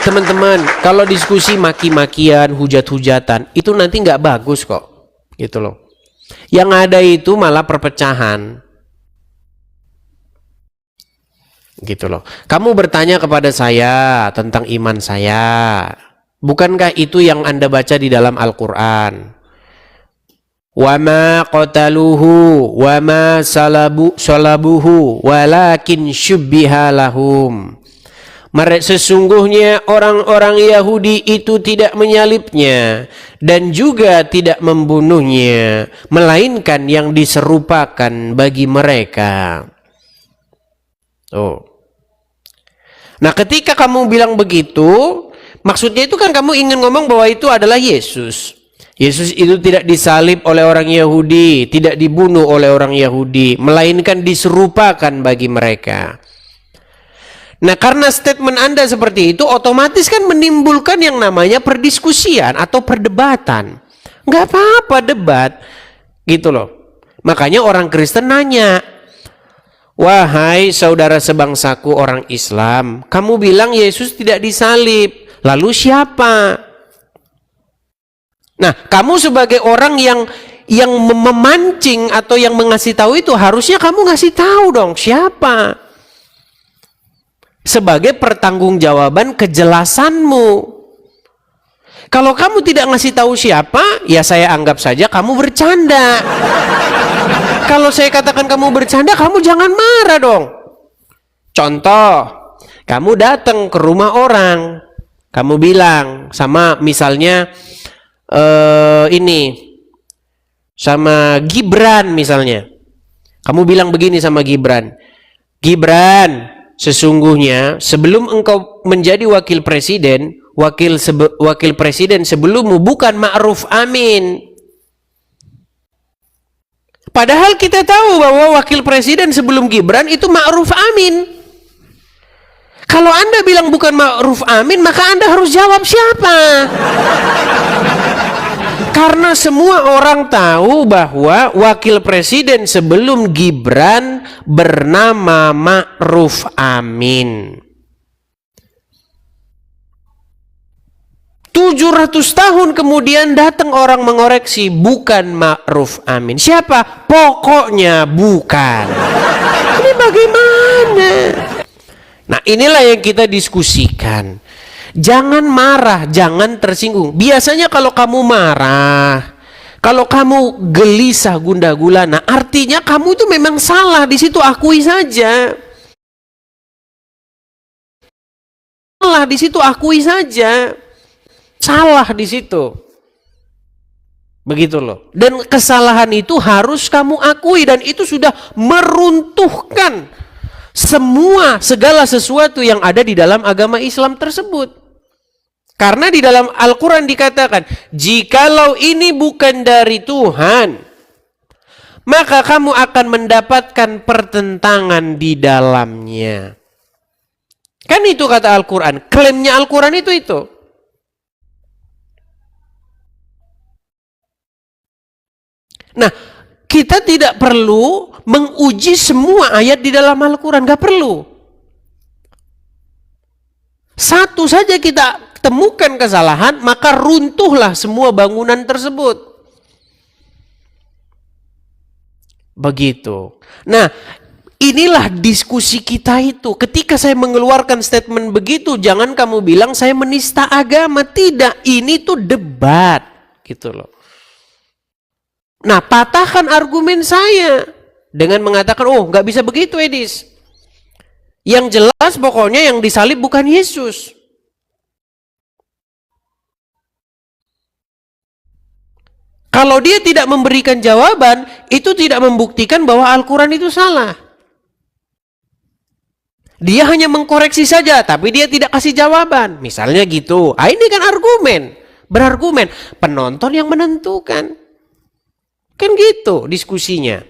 Teman-teman, kalau diskusi maki-makian, hujat-hujatan, itu nanti nggak bagus kok, gitu loh. Yang ada itu malah perpecahan, gitu loh. Kamu bertanya kepada saya tentang iman saya, bukankah itu yang Anda baca di dalam Al-Quran? Wa ma qataluhu wa ma salabuhu walakin syubbiha lahum. Sesungguhnya orang-orang Yahudi itu tidak menyalibnya dan juga tidak membunuhnya, melainkan yang diserupakan bagi mereka. Oh. Nah, ketika kamu bilang begitu, maksudnya itu kan kamu ingin ngomong bahwa itu adalah Yesus. Yesus itu tidak disalib oleh orang Yahudi, tidak dibunuh oleh orang Yahudi, melainkan diserupakan bagi mereka. Nah, karena statement Anda seperti itu, otomatis kan menimbulkan yang namanya perdiskusian atau perdebatan. Nggak apa-apa debat, gitu loh. Makanya orang Kristen nanya, wahai saudara sebangsaku orang Islam, kamu bilang Yesus tidak disalib, lalu siapa? Nah, kamu sebagai orang yang memancing atau yang mengasih tahu itu, harusnya kamu ngasih tahu dong siapa, sebagai pertanggungjawaban kejelasanmu. Kalau kamu tidak ngasih tahu siapa, ya saya anggap saja kamu bercanda. Kalau saya katakan kamu bercanda, kamu jangan marah dong. Contoh, kamu datang ke rumah orang, kamu bilang sama misalnya sama Gibran misalnya. Kamu bilang begini sama Gibran, Gibran, sesungguhnya sebelum engkau menjadi wakil presiden, wakil presiden sebelummu bukan Ma'ruf Amin. Padahal kita tahu bahwa wakil presiden sebelum Gibran itu Ma'ruf Amin. Kalau Anda bilang bukan Ma'ruf Amin, maka Anda harus jawab siapa? Karena semua orang tahu bahwa wakil presiden sebelum Gibran bernama Ma'ruf Amin. 700 tahun kemudian datang orang mengoreksi, bukan Ma'ruf Amin. Siapa? Pokoknya bukan. Ini bagaimana? Nah, inilah yang kita diskusikan. Jangan marah, jangan tersinggung. Biasanya kalau kamu marah, kalau kamu gelisah gundah gulana, artinya kamu itu memang salah. Di situ akui saja. Salah di situ, akui saja. Salah di situ. Begitu loh. Dan kesalahan itu harus kamu akui, dan itu sudah meruntuhkan segala sesuatu yang ada di dalam agama Islam tersebut. Karena di dalam Al-Quran dikatakan, jikalau ini bukan dari Tuhan, maka kamu akan mendapatkan pertentangan di dalamnya. Kan itu kata Al-Quran, klaimnya Al-Quran itu. Nah, kita tidak perlu menguji semua ayat di dalam Al-Quran, gak perlu. Satu saja kita temukan kesalahan, maka runtuhlah semua bangunan tersebut. Begitu. Nah, inilah diskusi kita itu. Ketika saya mengeluarkan statement begitu, jangan kamu bilang saya menista agama. Tidak, ini tuh debat, gitu loh. Nah, patahkan argumen saya dengan mengatakan, oh nggak bisa begitu Edis. Yang jelas pokoknya yang disalib bukan Yesus. Kalau dia tidak memberikan jawaban, itu tidak membuktikan bahwa Al-Quran itu salah. Dia hanya mengkoreksi saja, tapi dia tidak kasih jawaban. Misalnya gitu. Ah, ini kan argumen. Berargumen. Penonton yang menentukan. Kan gitu diskusinya.